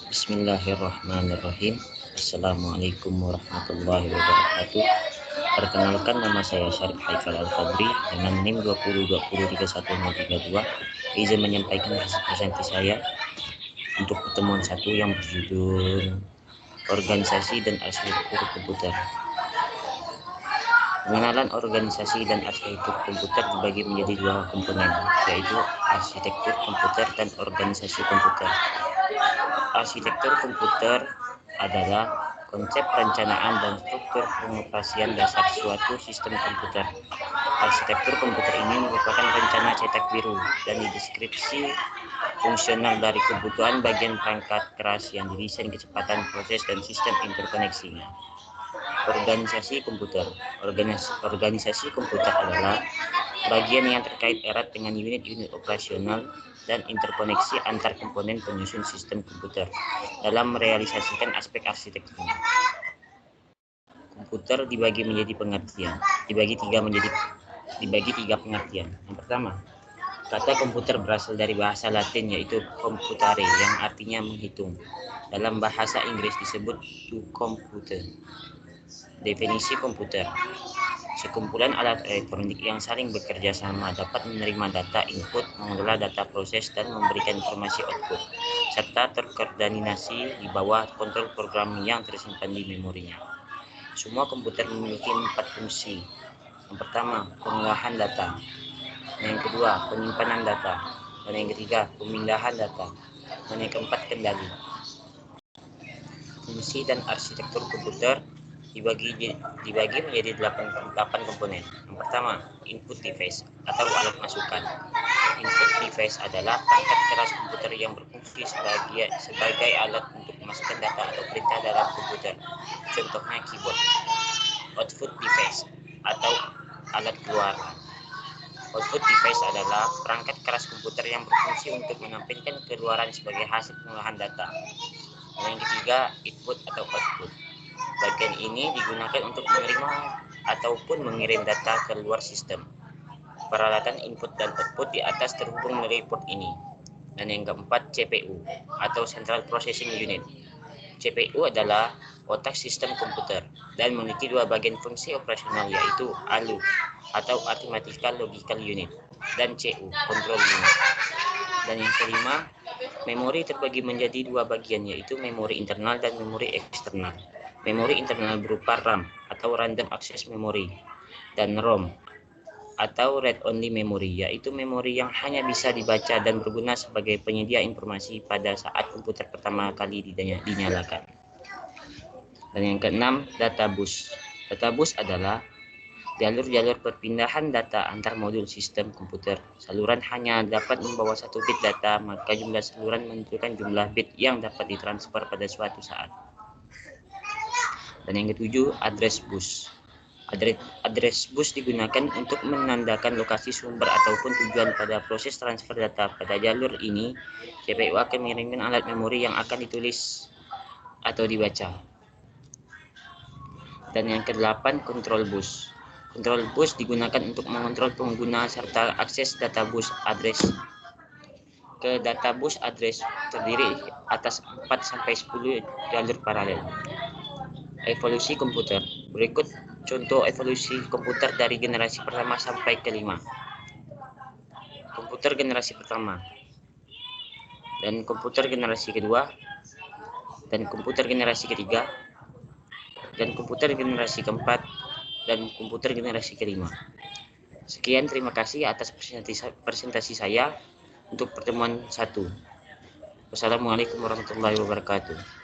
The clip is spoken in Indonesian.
Bismillahirrahmanirrahim. Assalamualaikum warahmatullahi wabarakatuh. Perkenalkan, nama saya Syarif Haikal Al-Fadri dengan NIM 20203132. Izin menyampaikan hasil presentasi saya untuk pertemuan 1 yang berjudul Organisasi dan Arsitektur Komputer. Pengenalan organisasi dan arsitektur komputer dibagi menjadi dua komponen, yaitu arsitektur komputer dan organisasi komputer. Arsitektur komputer adalah konsep perencanaan dan struktur pengoperasian dasar suatu sistem komputer. Arsitektur komputer ini merupakan rencana cetak biru dan deskripsi fungsional dari kebutuhan bagian perangkat keras yang didesain kecepatan proses dan sistem interkoneksinya. Organisasi komputer. Organisasi komputer adalah bagian yang terkait erat dengan unit-unit operasional dan interkoneksi antar komponen penyusun sistem komputer dalam merealisasikan aspek arsitekturnya. Komputer dibagi tiga pengertian. Yang pertama, kata komputer berasal dari bahasa Latin yaitu computare yang artinya menghitung. Dalam bahasa Inggris disebut to compute. Definisi komputer: sekumpulan alat elektronik yang saling bekerja sama dapat menerima data input, mengelola data proses, dan memberikan informasi output, serta terkoordinasi di bawah kontrol program yang tersimpan di memorinya. Semua komputer memiliki 4 fungsi. Yang pertama, pengolahan data. Yang kedua, penyimpanan data. Dan yang ketiga, pemindahan data. Dan yang keempat, kendali. Fungsi dan arsitektur komputer dibagi menjadi 8 komponen. Yang pertama, input device atau alat masukan. Input device adalah perangkat keras komputer yang berfungsi sebagai alat untuk memasukkan data atau perintah dalam komputer. Contohnya keyboard. Output device atau alat keluaran. Output device adalah perangkat keras komputer yang berfungsi untuk menampilkan keluaran sebagai hasil pengolahan data. Dan yang ketiga, input atau output. Bagian ini digunakan untuk menerima ataupun mengirim data ke luar sistem. Peralatan input dan output di atas terhubung melalui port ini. Dan yang keempat, CPU atau Central Processing Unit. CPU adalah otak sistem komputer dan memiliki 2 bagian fungsi operasional, yaitu ALU atau Arithmetical Logical Unit dan CU, Control Unit. Dan yang kelima, memori terbagi menjadi 2 bagian, yaitu memori internal dan memori eksternal. Memori internal berupa RAM atau Random Access Memory dan ROM atau Read Only Memory, yaitu memori yang hanya bisa dibaca dan berguna sebagai penyedia informasi pada saat komputer pertama kali dinyalakan. Dan yang keenam, data bus. Data bus adalah jalur-jalur perpindahan data antar modul sistem komputer. Saluran hanya dapat membawa 1 bit data, maka jumlah saluran menentukan jumlah bit yang dapat ditransfer pada suatu saat. Dan yang ketujuh, address bus. Address bus digunakan untuk menandakan lokasi sumber ataupun tujuan pada proses transfer data. Pada jalur ini, CPU akan mengirimkan alat memori yang akan ditulis atau dibaca. Dan yang kedelapan, control bus. Control bus digunakan untuk mengontrol pengguna serta akses data bus address. Ke data bus address terdiri atas 4-10 jalur paralel. Evolusi komputer. Berikut contoh evolusi komputer dari generasi pertama sampai ke-5. Komputer generasi pertama, dan komputer generasi kedua, dan komputer generasi ketiga, dan komputer generasi keempat, dan komputer generasi kelima. Sekian, terima kasih atas presentasi saya untuk pertemuan 1. Wassalamualaikum warahmatullahi wabarakatuh.